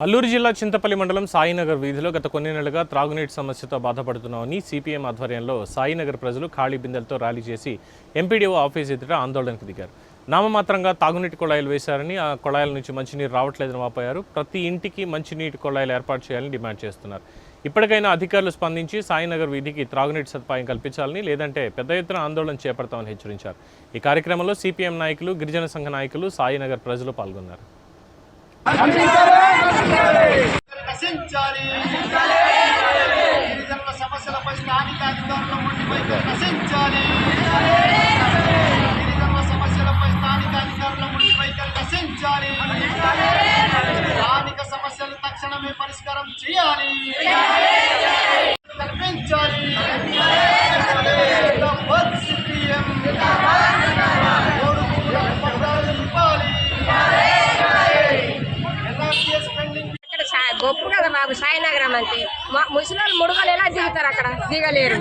అల్లూరు జిల్లా చింతపల్లి మండలం సాయినగర్ వీధిలో గత కొన్ని నెలలుగా త్రాగునీటి సమస్యతో బాధపడుతున్నామని సిపిఎం ఆధ్వర్యంలో సాయినగర్ ప్రజలు ఖాళీ బిందెలతో ర్యాలీ చేసి ఎంపీడీఓ ఆఫీస్ ఎదుట ఆందోళనకు దిగారు. నామమాత్రంగా తాగునీటి కొళాయిలు వేశారని ఆ కొళాయిల నుంచి మంచినీరు రావట్లేదని వాపోయారు. ప్రతి ఇంటికి మంచినీటి కొళాయిలు ఏర్పాటు చేయాలని డిమాండ్ చేస్తున్నారు. ఇప్పటికైనా అధికారులు స్పందించి సాయినగర్ వీధికి త్రాగునీటి సదుపాయం కల్పించాలని, లేదంటే పెద్ద ఎత్తున ఆందోళన చేపడతామని హెచ్చరించారు. ఈ కార్యక్రమంలో సిపిఎం నాయకులు, గిరిజన సంఘ నాయకులు, సాయినగర్ ప్రజలు పాల్గొన్నారు. సమస్యలపై స్థానిక అధికారుల ముందు వైఖరి నశించాలి. స్థానిక సమస్యలు తక్షణమే పరిష్కారం చేయాలి, కల్పించాలి. గొప్ప కదా బాబు సాయినగరం అంటే. ముసలి ముడుగలు ఎలా దిగుతారు? అక్కడ దిగలేరు.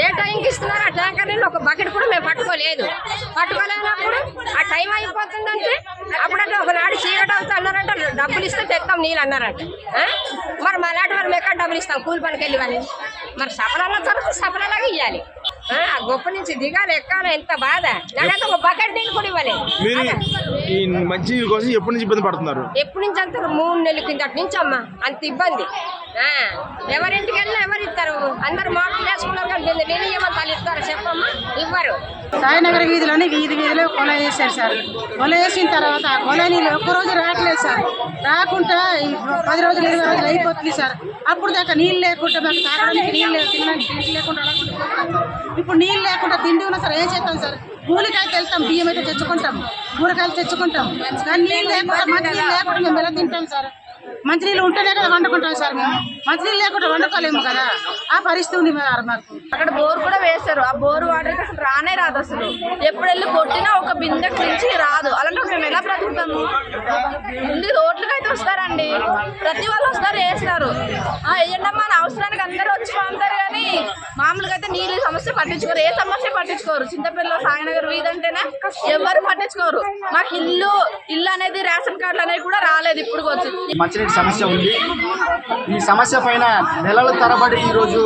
ఏ టైంకి ఇస్తున్నారు ఆ ట్యాంకర్ నీళ్ళు? ఒక బకెట్ కూడా మేము పట్టుకోలేనప్పుడు ఆ టైం అయిపోతుందంటే అప్పుడంటే ఒకనాడు చీకటి అవుతా అన్నారంటే డబ్బులు ఇస్తే తెస్తాం నీళ్ళు అన్నారంట. మరి మా లాంటి వాళ్ళు ఎక్కడ డబ్బులు ఇస్తాం కూలి పనికి వెళ్ళి వాళ్ళు? మరి సఫలంగా తర్వాత సఫలంగా ఇవ్వాలి. ఆ గొప్ప నుంచి దిగాలి, ఎక్కాలి. ఎంత బాధ! నాకైతే ఒక బకెట్ నీళ్ళు కూడా ఇవ్వలేదు. మంచి కోసం ఎప్పటి నుంచి ఇబ్బంది పడుతున్నారు? ఎప్పటి నుంచి అంత 3 నెలల కిందటి నుంచి అమ్మా అంత ఇబ్బంది. ఎవరింటికి వెళ్ళినా ఎవరు ఇస్తారు? అందరు మోటార్లు వేసుకున్నారు కానీ నేను ఏమన్నా వాళ్ళు ఇస్తారా చెప్పమ్మా? ఇవ్వరు. సాయినగర్ వీధిలోని వీధిలో కొల వేశారు సార్. కొల వేసిన తర్వాత ఆ కొల నీళ్ళు ఒక్కరోజు రావట్లేదు సార్. రాకుండా 10 రోజులు 20 రోజులు అయిపోతుంది సార్. అప్పుడు దాకా నీళ్ళు లేకుండా మాకు తాగడానికి నీళ్ళు తినడానికి తిండి లేకుండా ఇప్పుడు నీళ్ళు లేకుండా తిండి ఉన్నా సార్ ఏం చేస్తాం సార్? కూలికాయలు వెళ్తాం, బియ్యం అయితే తెచ్చుకుంటాం, కూరగాయలు తెచ్చుకుంటాం. కానీ నీళ్ళు లేకుండా మంచినీళ్ళు లేకుండా మేము ఎలా తింటాం సార్? మంచినీళ్ళు ఉంటేనే కదా వండుకుంటాం సార్. మేము మంచినీళ్ళు లేకుండా వండుకోలేము కదా. ఆ పరిస్థితి ఉంది మాకు. అక్కడ బోర్ కూడా వేస్తారు. ఆ బోర్ వాటర్ అసలు రానే రాదు. అసలు ఎప్పుడు వెళ్ళి కొట్టినా ఒక బిందెకి నుంచి రాదు. అలాంటి మేము ఎలా బ్రతుకుతాము? ముందు రోడ్లకి అయితే వస్తారండి, ప్రతి వాళ్ళు వస్తారు, వేస్తారు. వేయండమ్మా అని అవసరానికి అందరూ వచ్చి పంపుతారు. కానీ మామూలుగా అయితే నీళ్ళు సమస్య పట్టించుకోరు, ఏ సమస్య పట్టించుకోరు. చింతపల్లిలో సాయినగర్ వీధి అంటేనే ఎవరు పట్టించుకోరు. మాకు ఇల్లు అనేది రేషన్ కార్డులు అనేవి కూడా రాలేదు ఇప్పుడు వచ్చి. మంచినీటి సమస్య ఉంది. ఈ సమస్య పైన నెలల తరబడి ఈరోజు